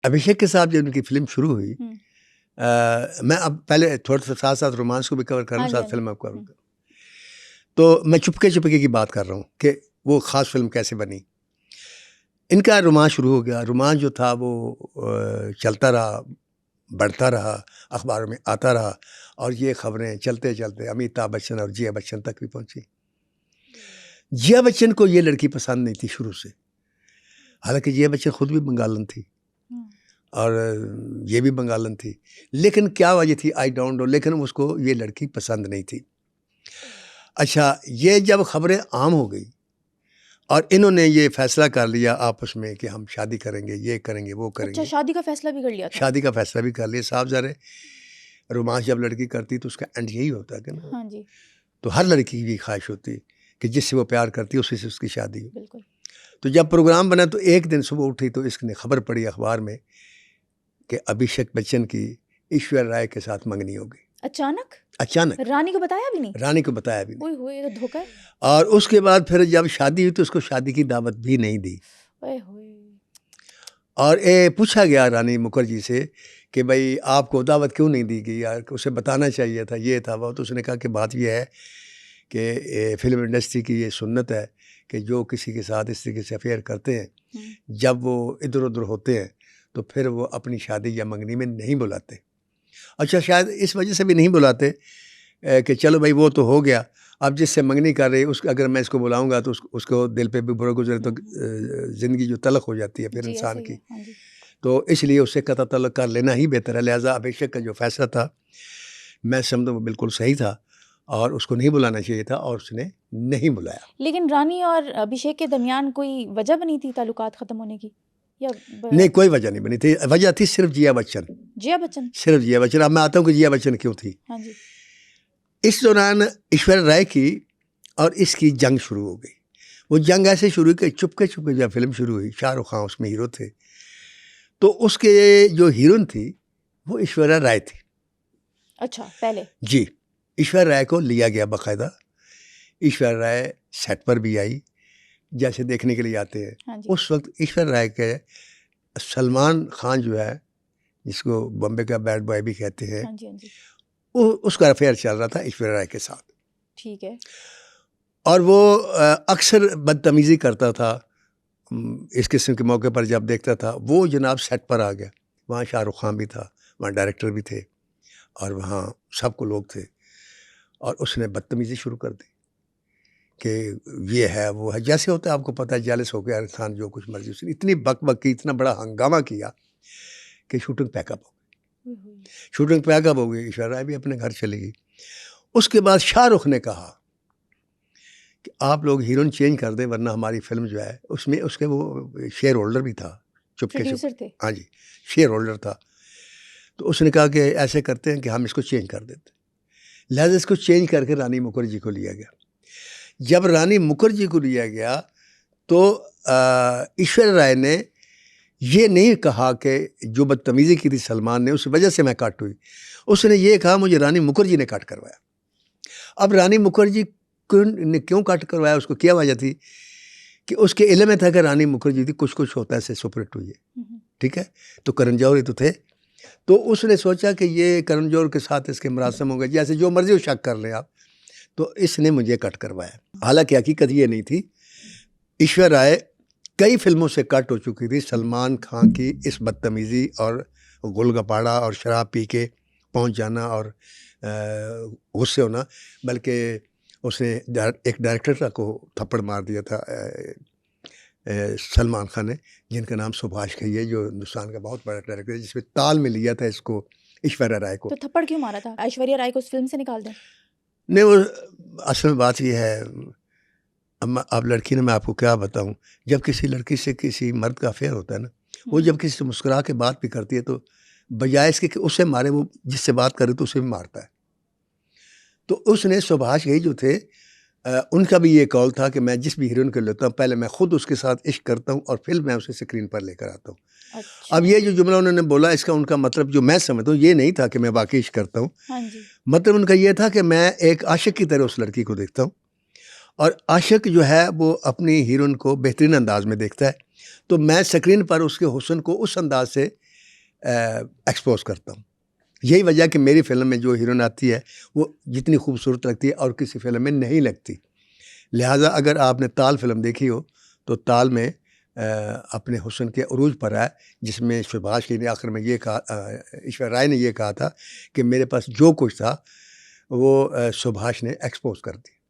अभिषेक के साथ जब उनकी फिल्म शुरू हुई, हम्म, मैं अब पहले थोड़ा सा साथ साथ रोमांस को भी कवर कर लूँ, हाँ जी, साथ हाँ जी, फिल्म आपको कवर करूँ। तो मैं चुपके चुपके की बात कर रहा हूँ कि वो ख़ास फिल्म कैसे बनी। इनका रोमांस शुरू हो गया। रोमांस जो था वो चलता रहा, बढ़ता रहा, अखबारों में आता रहा, और ये खबरें चलते चलते अमिताभ बच्चन और जिया बच्चन तक भी पहुंची। जिया बच्चन को ये लड़की पसंद नहीं थी शुरू से, हालांकि जिया बच्चन खुद भी बंगालन थी हम्म, और ये भी बंगालन थी, लेकिन क्या वजह थी आई डोंट नो, लेकिन उसको ये लड़की पसंद नहीं थी। अच्छा, ये जब खबरें आम हो गई और इन्होंने ये फैसला कर लिया आपस में कि हम शादी करेंगे, ये करेंगे, वो अच्छा, करेंगे, शादी का फैसला भी कर लिया था। शादी का फैसला भी कर लिया। साहब ज़ारे रोमांस जब लड़की करती तो उसका एंड यही होता है कि ना, हाँ जी, तो हर लड़की की भी ख्वाहिश होती कि जिससे वो प्यार करती है उसी से उसकी शादी हो। बिल्कुल। तो जब प्रोग्राम बना तो एक दिन सुबह उठी तो इसने खबर पड़ी अखबार में कि अभिषेक बच्चन की ऐश्वर्या राय के साथ मंगनी हो गई। अचानक अचानक, रानी को बताया भी नहीं? रानी को बताया भी नहीं। ओए होए, ये तो धोखा है। और उसके बाद फिर जब शादी हुई तो उसको शादी की दावत भी नहीं दी। ओए होए। और ये पूछा गया रानी मुखर्जी से कि भाई आपको दावत क्यों नहीं दी गई यार, उसे बताना चाहिए था, ये था वो। तो उसने कहा कि बात यह है कि फिल्म इंडस्ट्री की ये सुन्नत है कि जो किसी के साथ इस तरीके से अफेयर करते हैं, जब वो इधर उधर होते हैं तो फिर वो अपनी शादी या मंगनी में नहीं बुलाते। अच्छा, शायद इस वजह से भी नहीं बुलाते कि चलो भाई वो तो हो गया, अब जिससे मंगनी कर रही उसको अगर मैं इसको बुलाऊंगा तो उसको दिल पे भी बुरा गुजरे तो ज़िंदगी जो तलख हो जाती है फिर जी, इंसान ऐसे ही की। है, हाँ जी। तो इसलिए उससे कतई तल्लुक़ कर लेना ही बेहतर है। लिहाजा अभिषेक का जो फ़ैसला था मैं समझता हूँ वो बिल्कुल सही था और उसको नहीं बुलाना चाहिए था और उसने नहीं बुलाया। लेकिन रानी और अभिषेक के दरमियान कोई वजह बनी थी ताल्लुकात ख़त्म होने की, या नहीं, कोई वजह नहीं बनी थी। वजह थी सिर्फ जिया बच्चन, जिया बच्चन? सिर्फ जिया बच्चन। अब मैं आता हूँ कि जिया बच्चन क्यों थी। हाँ जी, इस दौरान ऐश्वर्या राय की और इसकी जंग शुरू हो गई। वो जंग ऐसे शुरू हुई कि चुपके चुपके जब फिल्म शुरू हुई, शाहरुख खान उसमें हीरो थे, तो उसके जो हीरोइन थी वो ऐश्वर्या राय थी। अच्छा, पहले? जी, ऐश्वर्या राय को लिया गया बाकायदा। ऐश्वर्या राय सेट पर भी आई, जैसे देखने के लिए आते हैं। हाँ जी, उस वक्त ऐश्वर्या राय के सलमान खान जो है, जिसको बॉम्बे का बैड बॉय भी कहते हैं, हाँ जी, हाँ जी, उसका अफेयर चल रहा था ऐश्वर्या राय के साथ। ठीक है। और वो अक्सर बदतमीज़ी करता था। इस किस्म के मौके पर जब देखता था वो जनाब सेट पर आ गया। वहाँ शाहरुख खान भी था, वहाँ डायरेक्टर भी थे और वहाँ सबको लोग थे, और उसने बदतमीज़ी शुरू कर दी कि ये है वो है। जैसे होता है आपको पता है, जेलस हो गया इंसान, जो कुछ मर्जी। उसने इतनी बक की, इतना बड़ा हंगामा किया कि शूटिंग पैकअप हो गई। ओए होए। शूटिंग पैकअप हो गई, ऐश्वर्या राय भी अपने घर चली गई। उसके बाद शाहरुख ने कहा कि आप लोग हीरोइन चेंज कर दें वरना हमारी फिल्म जो है उसमें, उसके वो शेयर होल्डर भी था, चुपके प्रोड्यूसर चुपके। थे? हाँ जी, शेयर होल्डर था। तो उसने कहा कि ऐसे करते हैं कि हम इसको चेंज कर देते हैं। लिहाजा इसको चेंज करके रानी मुखर्जी को लिया गया। जब रानी मुखर्जी को लिया गया तो ऐश्वर्या राय ने ये नहीं कहा कि जो बदतमीज़ी की थी सलमान ने उस वजह से मैं कट हुई। उसने ये कहा मुझे रानी मुखर्जी ने कट करवाया। अब रानी मुखर्जी ने क्यों कट करवाया, उसको क्या वजह थी कि उसके इल्म में था कि रानी मुखर्जी थी, कुछ कुछ होता है से सुपरहिट हुई है, ठीक है, तो करण जौहर ही तो थे। तो उसने सोचा कि ये करण जौहर के साथ इसके मरासम हो गए, जैसे जो मर्जी शक कर लें आप, तो इसने मुझे कट करवाया। हालांकि हकीकत ये नहीं थी। ऐश्वर्या राय कई फिल्मों से कट हो चुकी थी सलमान खान की इस बदतमीज़ी और गुलगपाड़ा और शराब पी के पहुँच जाना और गुस्से होना। बल्कि उसने एक डायरेक्टर को थप्पड़ मार दिया था सलमान खान ने, जिनका नाम सुभाष घई है, जो हिंदुस्तान का बहुत बड़ा डायरेक्टर है, जिसमें ताल में लिया था इसको ऐश्वर्या राय को। तो थप्पड़ क्यों मारा था? ऐश्वर्या राय को उस फिल्म से निकाल दें? नहीं, वो असल में बात ये है, अब लड़की ने, मैं आपको क्या बताऊं, जब किसी लड़की से किसी मर्द का अफेयर होता है ना, वो जब किसी से मुस्कुरा के बात भी करती है तो बजाय इसके कि उससे मारे, वो जिससे बात करे तो उसे भी मारता है। तो उसने सुभाष घई जो थे, उनका भी ये कॉल था कि मैं जिस भी हीरोइन को लेता हूँ पहले मैं खुद उसके साथ इश्क करता हूँ और फिर मैं उसे स्क्रीन पर लेकर आता हूँ। अच्छा। अब ये जो जुमला उन्होंने बोला, इसका उनका मतलब जो मैं समझता हूँ ये नहीं था कि मैं वाकई इश्क करता हूँ। हाँ जी, मतलब उनका ये था कि मैं एक आशिक की तरह उस लड़की को देखता हूँ, और आशिक जो है वो अपनी हीरोइन को बेहतरीन अंदाज में देखता है, तो मैं स्क्रीन पर उसके हुस्न को उस अंदाज से एक्सपोज करता हूँ। यही वजह कि मेरी फ़िल्म में जो हीरोइन आती है वो जितनी खूबसूरत लगती है और किसी फ़िल्म में नहीं लगती। लिहाजा अगर आपने ताल फ़िल्म देखी हो तो ताल में अपने हुस्न के उरूज पर है, जिसमें सुभाष ने आखिर में ये कहा, ऐश्वर्या राय ने ये कहा था कि मेरे पास जो कुछ था वो सुभाष ने एक्सपोज कर दिया।